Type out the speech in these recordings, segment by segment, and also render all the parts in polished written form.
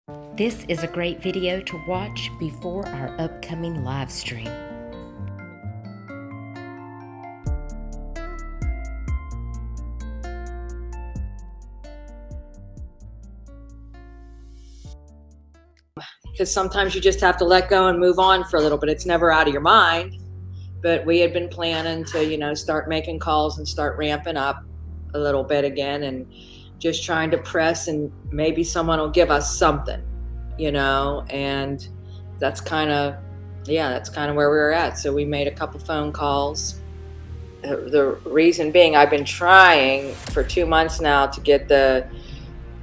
This is a great video to watch before our upcoming live stream. Because sometimes you just have to let go and move on for a little bit. It's never out of your mind. But we had been planning to, start making calls and start ramping up a little bit again and just trying to press, and maybe someone will give us something, and that's kind of where we were at. So we made a couple phone calls. The reason being, I've been trying for 2 months now to get the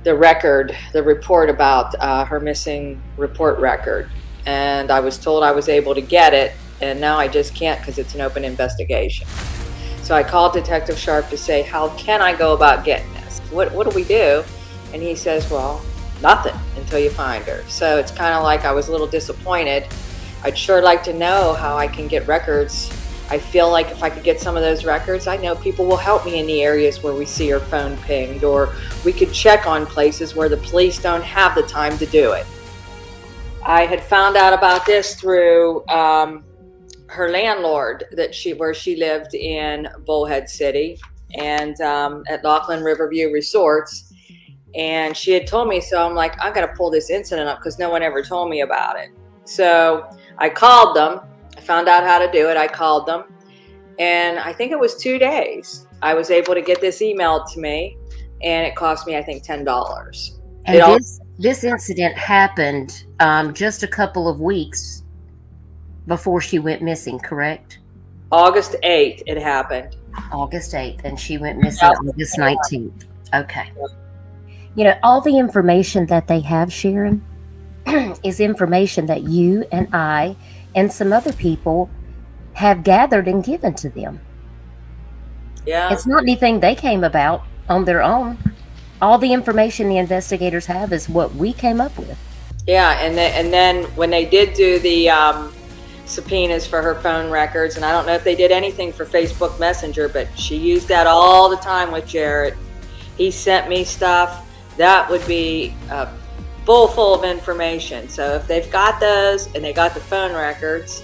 report about her missing report record. And I was told I was able to get it, and now I just can't because it's an open investigation. So I called Detective Sharp to say, how can I go about getting this? What do we do? And he says, well, nothing until you find her. So it's kind of like I was a little disappointed. I'd sure like to know how I can get records. I feel like if I could get some of those records, I know people will help me in the areas where we see her phone pinged, or we could check on places where the police don't have the time to do it. I had found out about this through her landlord, where she lived in Bullhead City and at Laughlin Riverview Resorts. And she had told me, so I'm like, I got to pull this incident up because no one ever told me about it. So I called them. I found out how to do it. I called them. And I think it was 2 days. I was able to get this emailed to me, and it cost me, I think, $10. And this incident happened just a couple of weeks before she went missing, correct? August 8th it happened. August 8th, and she went missing August 19th. Okay. All the information that they have, Sharon, is information that you and I and some other people have gathered and given to them. Yeah. It's not anything they came about on their own. All the information the investigators have is what we came up with. Yeah, and then when they did do the subpoenas for her phone records, and I don't know if they did anything for Facebook Messenger, but she used that all the time with Jarrett. He sent me stuff that would be full of information. So if they've got those and they got the phone records,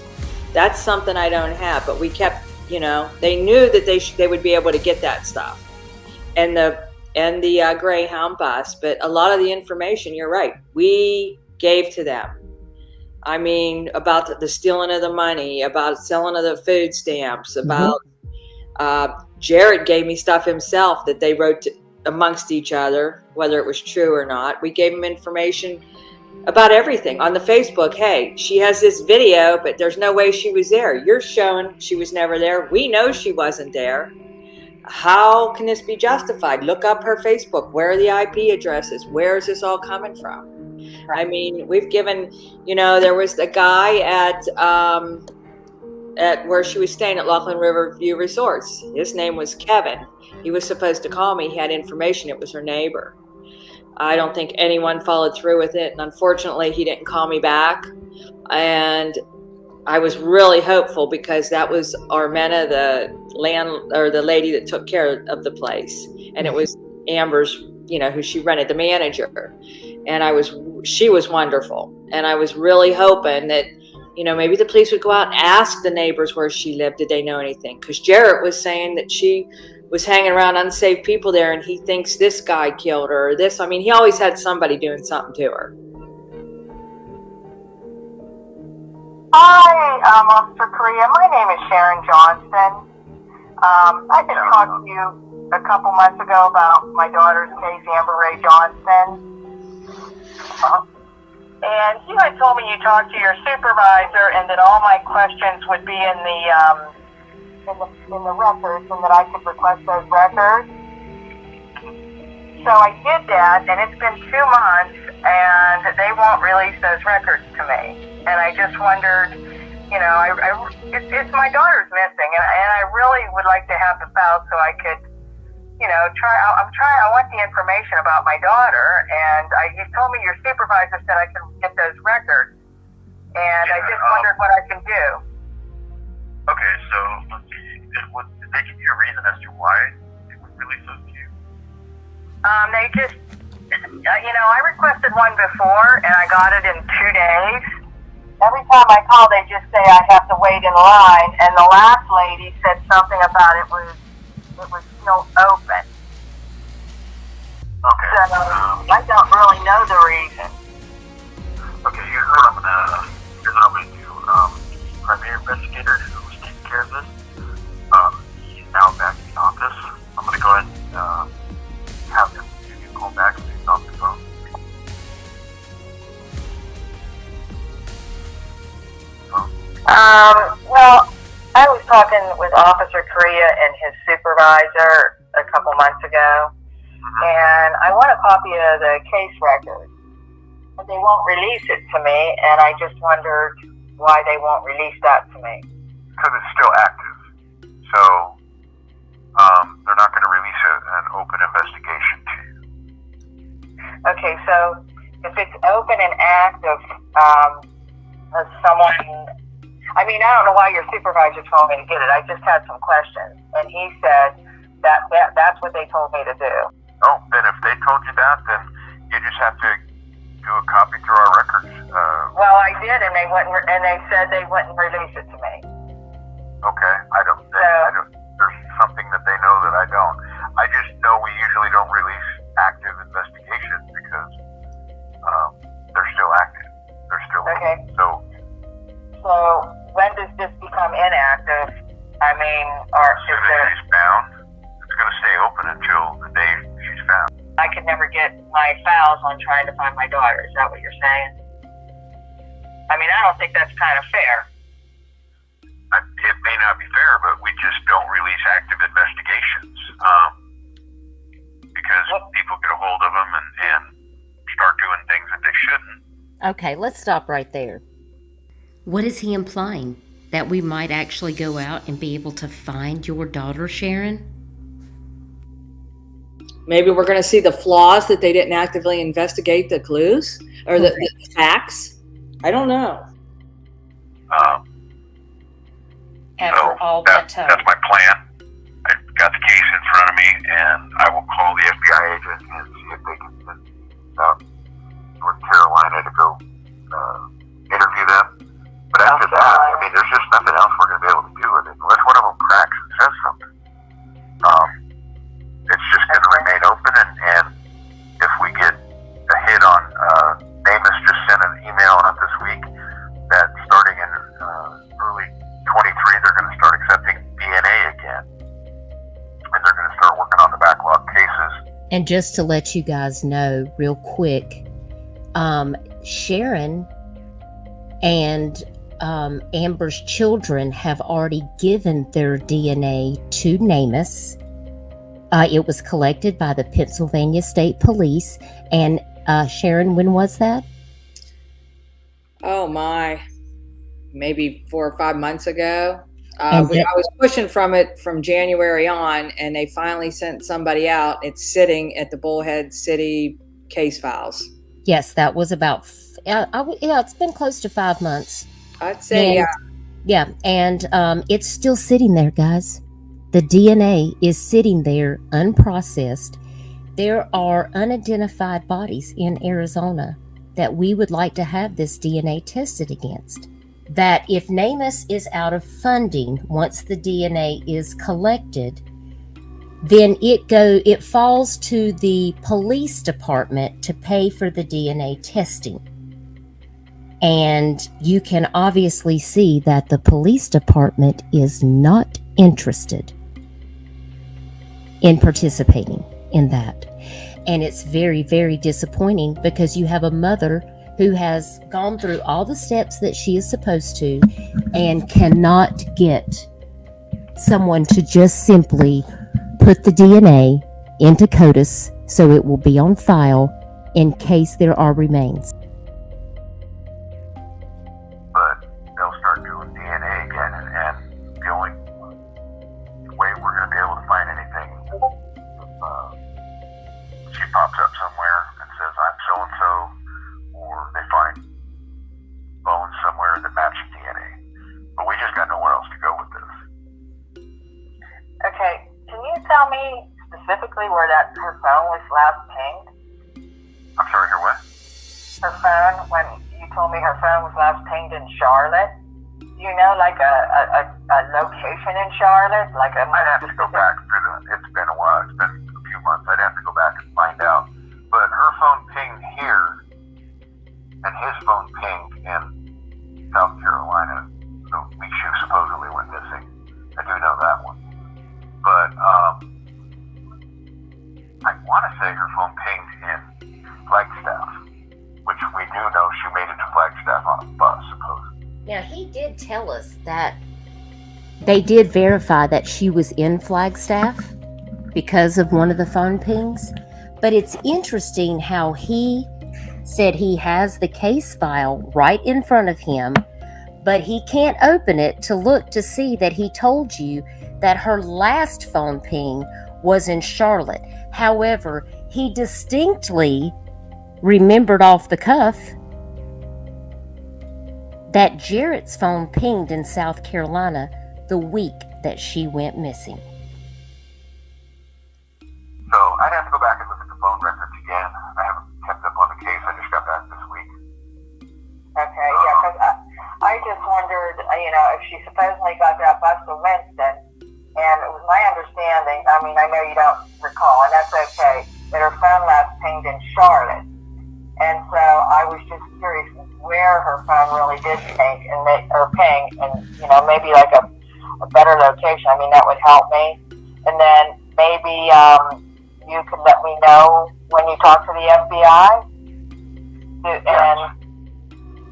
that's something I don't have. But we kept, they knew that they would be able to get that stuff, and the Greyhound Bus. But a lot of the information, you're right, we gave to them. I mean, about the stealing of the money, about selling of the food stamps, about Jarrett gave me stuff himself that they wrote amongst each other, whether it was true or not. We gave him information about everything on the Facebook. Hey, she has this video, but there's no way she was there. You're showing she was never there. We know she wasn't there. How can this be justified? Look up her Facebook. Where are the IP addresses? Where is this all coming from? I mean, we've given, there was a guy at where she was staying at Laughlin Riverview Resorts. His name was Kevin. He was supposed to call me. He had information. It was her neighbor. I don't think anyone followed through with it. And unfortunately, he didn't call me back. And I was really hopeful because that was Armena, the lady that took care of the place. And it was Amber's, who she rented, the manager. And she was wonderful. And I was really hoping that, maybe the police would go out and ask the neighbors where she lived. Did they know anything? Because Jarrett was saying that she was hanging around unsafe people there, and he thinks this guy killed her or this. I mean, he always had somebody doing something to her. Hi, Officer Korea. My name is Sharon Johnston. I just talked to you a couple months ago about my daughter's case, Rae Johnston. And you had told me you talked to your supervisor and that all my questions would be in the records, and that I could request those records. So I did that, and it's been 2 months, and they won't release those records to me. And I just wondered, it's my daughter's missing, and I really would like to have the file so I could, I want the information about my daughter, and you told me your supervisor said I could get those records, and I just wondered what I can do. Okay, so let's see. Did they give you a reason as to why they would release those to you? They just, I requested one before, and I got it in 2 days. Every time I call, they just say I have to wait in line, and the last lady said something about it was still open. Okay. So I don't really know the reason. Okay, here's what I'm gonna do. The primary investigator who was taking care of this, he's now back in the office. I'm gonna go ahead and have him give you a call back so he's off the phone. Well, I was talking with Officer Korea and his supervisor a couple months ago, and I want a copy of the case record. But they won't release it to me, and I just wondered why they won't release that to me. Because it's still active. So, they're not going to release an open investigation to you. Okay, so if it's open and active, as someone, I mean, I don't know why your supervisor told me to get it. I just had some questions, and he said that's what they told me to do. Oh, then if they told you that, then you just have to do a copy through our records. Well, I did, and they said they wouldn't release it to me. Okay, I don't. There's something that they know that I don't. I just know we usually don't release active investigations because they're still active. They're still okay. So when does this become inactive? I mean, as soon as she's found, it's going to stay open until the day she's found. I could never get my files on trying to find my daughter. Is that what you're saying? I mean, I don't think that's kind of fair. It may not be fair, but we just don't release active investigations because people get a hold of them and start doing things that they shouldn't. Okay, let's stop right there. What is he implying? That we might actually go out and be able to find your daughter, Sharon? Maybe we're going to see the flaws that they didn't actively investigate the clues or the facts. I don't know. After all that time. That's my plan. I've got the case in front of me, and I will call the FBI agent and see if they can send North Carolina to go interview them. But after that, I mean, there's just nothing else we're going to be able to do with it unless one of them cracks and says something. It's just going to remain open, and if we get a hit on NAMUS just sent an email out this week that starting in early 23, they're going to start accepting DNA again, and they're going to start working on the backlog cases. And just to let you guys know real quick, Sharon and Amber's children have already given their DNA to NAMUS. It was collected by the Pennsylvania State Police. And Sharon, when was that? Oh my, maybe 4 or 5 months ago. I was pushing from January on, and they finally sent somebody out. It's sitting at the Bullhead City case files. Yes, that was about, it's been close to 5 months. I'd say, and, yeah. And it's still sitting there, guys. The DNA is sitting there unprocessed. There are unidentified bodies in Arizona that we would like to have this DNA tested against. That if NAMUS is out of funding once the DNA is collected, then it falls to the police department to pay for the DNA testing. And you can obviously see that the police department is not interested in participating in that. And it's very, very disappointing because you have a mother who has gone through all the steps that she is supposed to and cannot get someone to just simply put the DNA into CODIS so it will be on file in case there are remains. But they'll start doing DNA again, and the only way we're going to be able to find anything if she pops up somewhere and says, I'm so-and-so, or they find bones somewhere that match DNA. But we just got nowhere else to go with this. Okay, can you tell me specifically where her phone was last pinged? I'm sorry, hear what? when you told me her phone was last pinged in Charlotte. Do you know, like a location in Charlotte? Like a... I'd have to go back through it's been a while. It's been a few months. I'd have to go back and find out. But her phone pinged here, and his phone pinged in South Carolina the week she supposedly went missing. I do know that one. But I want to say her phone pinged in Flagstaff, which we do know she made it to Flagstaff on a bus, supposedly. Now, he did tell us that they did verify that she was in Flagstaff because of one of the phone pings. But it's interesting how he said he has the case file right in front of him, but he can't open it to look to see that he told you that her last phone ping was in Charlotte. However, he distinctly remembered off the cuff that Jarrett's phone pinged in South Carolina the week that she went missing. So I'd have to go back and look at the phone records again. I haven't kept up on the case. I just got back this week. Okay, yeah, because I just wondered, if she supposedly got that bus to Winston, and it was my understanding, I mean, I know you don't recall, and that's okay, that her phone last pinged in Charlotte. And so I was just curious where her phone really did ping, and maybe like a better location. I mean, that would help me. And then maybe you could let me know when you talk to the FBI.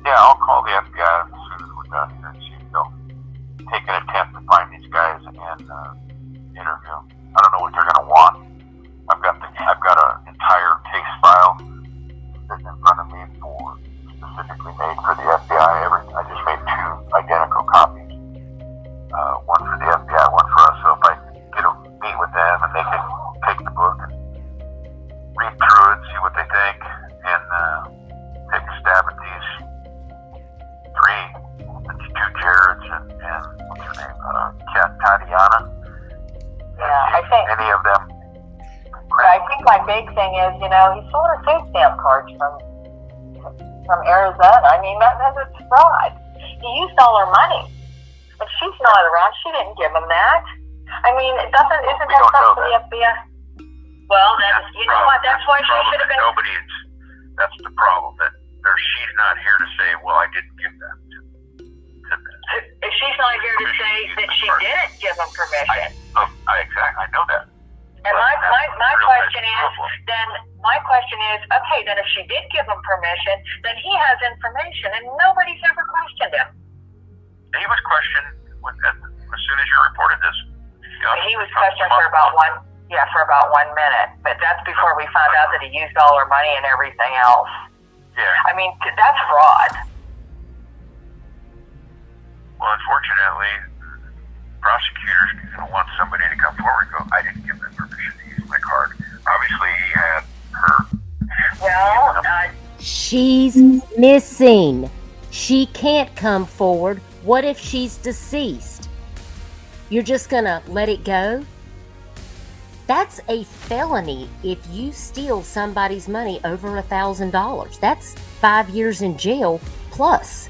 Yeah, I'll call the FBI as soon as we're done here and see if they'll take an attempt to find these guys and interview them. I don't know what they're going to want. I've got an entire case file sitting in front of me specifically made for the FBI. I just made 2 identical copies. One for the FBI, one for us. So if I meet with them and they can take the book and read through it, see what they think, and take a stab at these 2 Jareds and what's her name, Tatiana. Yeah, I think any of them. I think my big thing is, he sold her food stamp cards from Arizona. I mean, that's fraud. He used all her money. If she's not around, she didn't give him that. I mean, isn't that something for the FBI? Well, then, you know what? That's why she should have been. That's the problem. She's not here to say, well, I didn't give that to them. If she's not here to say that she didn't give him permission. I know that. And my question is, okay, then if she did give him permission, then he has information, and nobody's ever questioned him. He was questioned as soon as you reported this. He was questioned for about 1 minute, but that's before we found out that he used all her money and everything else. Yeah. I mean, that's fraud. Well, unfortunately, prosecutors want somebody to come forward and go, I didn't give them permission to use my card. Obviously, he had her. Well, she's missing. She can't come forward. What if she's deceased? You're just gonna let it go? That's a felony if you steal somebody's money over $1,000. That's 5 years in jail plus.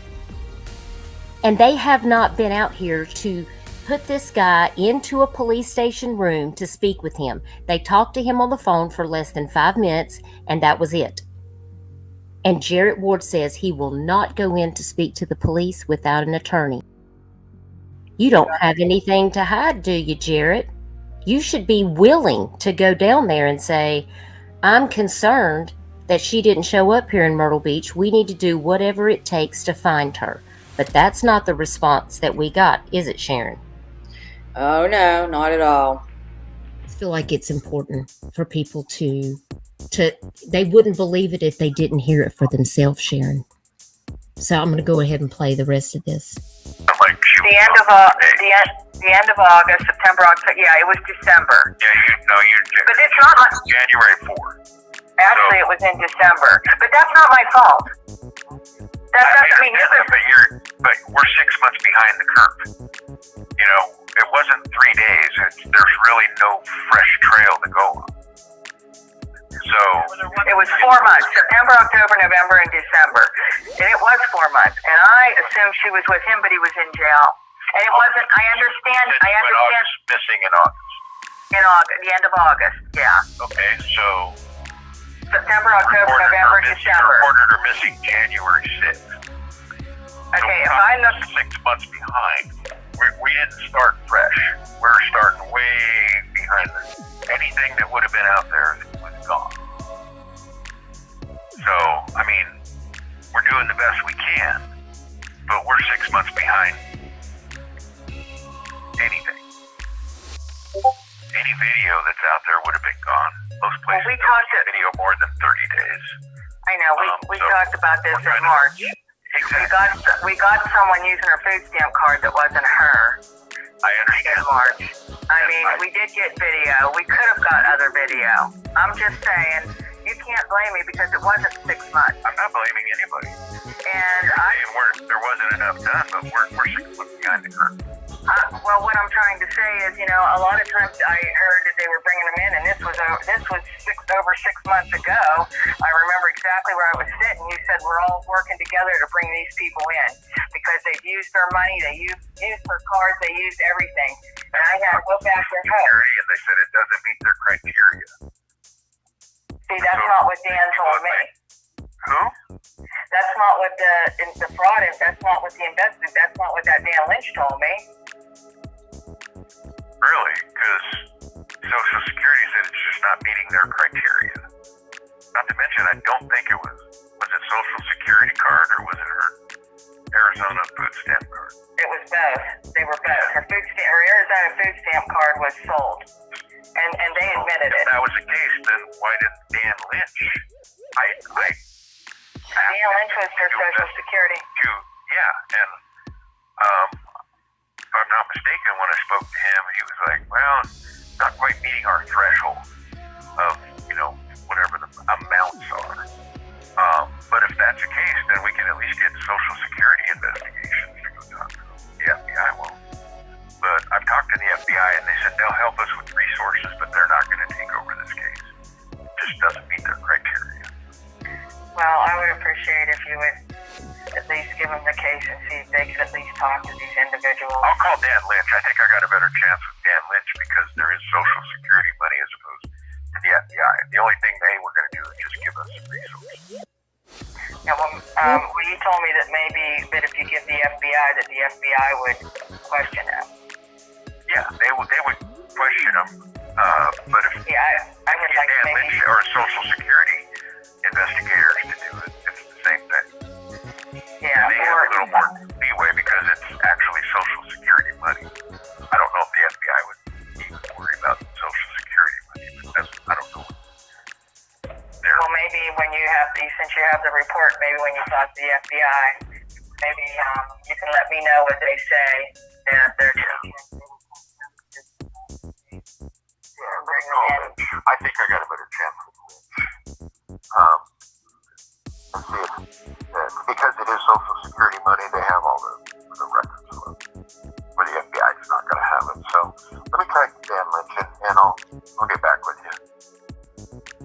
And they have not been out here to put this guy into a police station room to speak with him. They talked to him on the phone for less than 5 minutes, and that was it. And Jarrett Ward says he will not go in to speak to the police without an attorney. You don't have anything to hide, do you, Jarrett? You should be willing to go down there and say, I'm concerned that she didn't show up here in Myrtle Beach. We need to do whatever it takes to find her. But that's not the response that we got, is it, Sharon? Oh, no, not at all. I feel like it's important for people to they wouldn't believe it if they didn't hear it for themselves, Sharon. So I'm going to go ahead and play the rest of this. The end of August, September, October. Yeah, it was December. But it's not my January 4th. Actually, it was in December. But that's not my fault. But we're 6 months behind the curve. It wasn't 3 days. There's really no fresh trail to go on. So It was 4 months, September, October, November, and December. And it was 4 months. And I assumed she was with him, but he was in jail. And it wasn't, I understand. August, missing in August. In August, the end of August, yeah. Okay, so September, October, November, December. Reported her missing January 6th. Okay, so if I look, 6 months behind. We didn't start fresh. We're starting way behind this. Anything that would have been out there was gone. So, I mean, we're doing the best we can, but we're 6 months behind anything. Any video that's out there would have been gone. Most places we don't talked see video more than 30 days. I know, we talked about this in March. Exactly. We got someone using her food stamp card that wasn't her. I understand. In March. I mean, we did get video. We could have got other video. I'm just saying, you can't blame me because it wasn't 6 months. I'm not blaming anybody. And there wasn't enough done, but we're 6 months behind the curve. well, what I'm trying to say is, you know, a lot of times I heard that they were bringing them in, and this was over 6 months ago. I remember exactly where I was sitting. You said we're all working together to bring these people in because they've used their money, they used their cards, they used everything, and I had to go back and help. And they said it doesn't meet their criteria. See, that's not what Dan told me. Who? That's not what the fraud is. That's not what the investment. That's not what that Dan Lynch told me. Really? Because Social Security said it's just not meeting their criteria. Not to mention, I don't think it was it Social Security card or was it her Arizona food stamp card? It was both. They were both. Her Arizona food stamp card was sold, and they admitted it. If that was the case, then why didn't Dan Lynch? Dan Lynch was for Social Security. And if I'm not mistaken, when I spoke to him, he was like, well, not quite meeting our threshold of, whatever the amounts are. But if that's the case, then we can at least get Social Security investigations to go talk to them. The FBI won't. But I've talked to the FBI, and they said they'll help us with resources, but they're not going to take over this case. It just doesn't meet their criteria. Well, I would appreciate if you would at least give them the case and see if they could at least talk to these individuals. I'll call Dan Lynch. I think I got a better chance with Dan Lynch because there is Social Security money as opposed to the FBI. The only thing they were going to do is just give us some resources. Now, you told me that maybe that if you give the FBI, that the FBI would question him. Yeah, they would question him. But if I would like Dan to Lynch or Social Security investigators to do it, it's the same thing. Yeah, and they have a little more leeway because it's actually Social Security money. I don't know if the FBI would even worry about Social Security money, but I don't know. Well, maybe when since you have the report, maybe when you talk to the FBI, maybe you can let me know what they say. They're I think I got a better chance with Lynch. Because it is Social Security money, they have all the records of it. But the FBI is not going to have it. So let me try Dan Lynch, and I'll get back with you.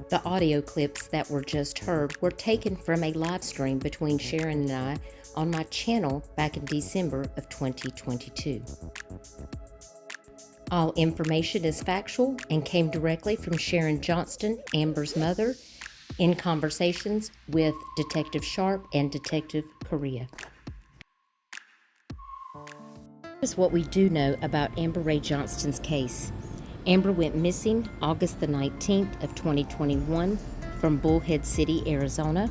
The audio clips that were just heard were taken from a live stream between Sharon and I on my channel back in December of 2022. All information is factual and came directly from Sharon Johnston, Amber's mother, in conversations with Detective Sharp and Detective Correa. Here's what we do know about Amber Rae Johnston's case. Amber went missing August the 19th of 2021 from Bullhead City, Arizona.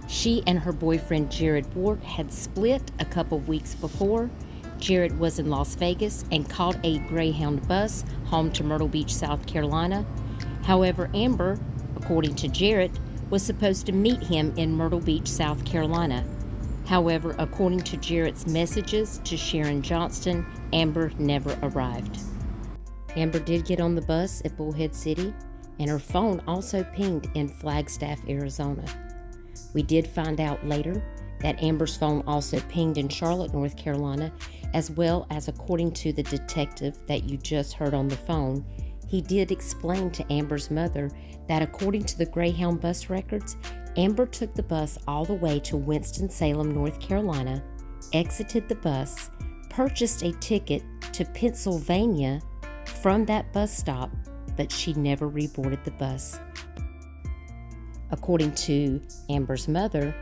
She and her boyfriend Jared Ward had split a couple weeks before. Jared was in Las Vegas and caught a Greyhound bus home to Myrtle Beach, South Carolina. However, Amber, according to Jared, was supposed to meet him in Myrtle Beach, South Carolina. However, according to Jared's messages to Sharon Johnston, Amber never arrived. Amber did get on the bus at Bullhead City, and her phone also pinged in Flagstaff, Arizona. We did find out later that Amber's phone also pinged in Charlotte, North Carolina, as well as, according to the detective that you just heard on the phone, he did explain to Amber's mother that according to the Greyhound Bus records, Amber took the bus all the way to Winston-Salem, North Carolina, exited the bus, purchased a ticket to Pennsylvania from that bus stop, but she never reboarded the bus. According to Amber's mother,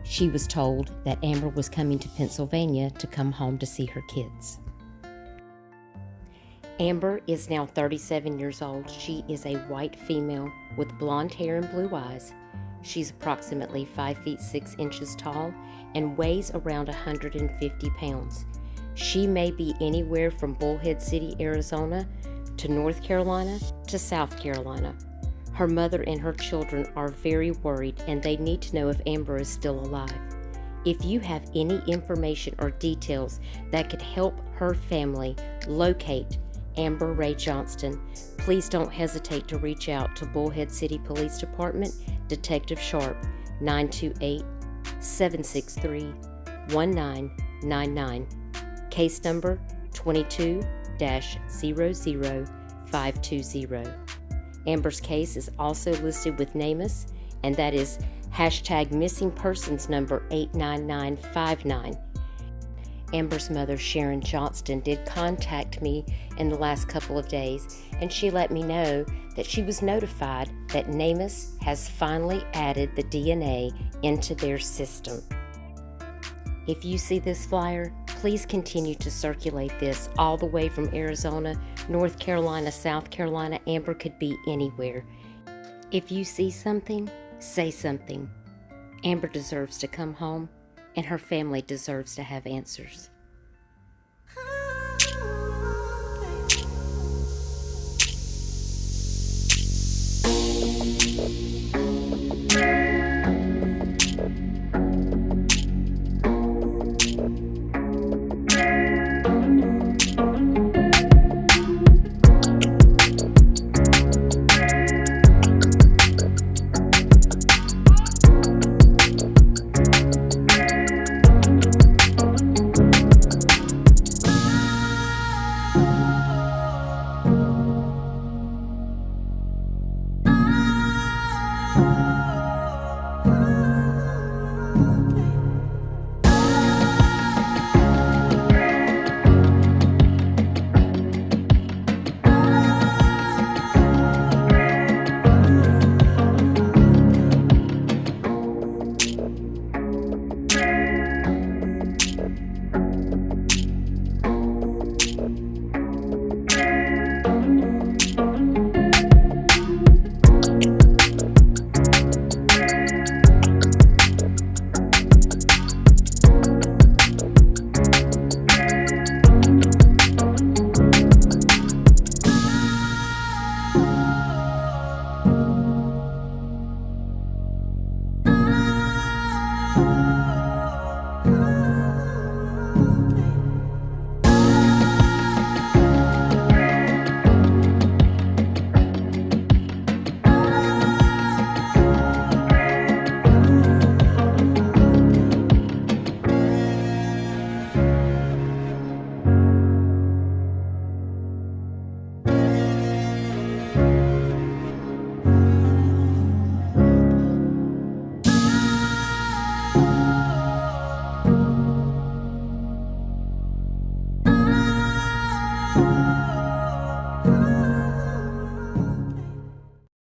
she was told that Amber was coming to Pennsylvania to come home to see her kids. Amber is now 37 years old. She is a white female with blonde hair and blue eyes. She's approximately 5 feet 6 inches tall and weighs around 150 pounds. She may be anywhere from Bullhead City, Arizona, to North Carolina to South Carolina. Her mother and her children are very worried, and they need to know if Amber is still alive. If you have any information or details that could help her family locate Amber Rae Johnston, please don't hesitate to reach out to Bullhead City Police Department, Detective Sharp, 928-763-1999. Case number 22-00520. Amber's case is also listed with NAMUS, and that is hashtag missing persons number 89959. Amber's mother, Sharon Johnston, did contact me in the last couple of days, and she let me know that she was notified that NAMUS has finally added the DNA into their system. If you see this flyer, please continue to circulate this all the way from Arizona, North Carolina, South Carolina. Amber could be anywhere. If you see something, say something. Amber deserves to come home, and her family deserves to have answers.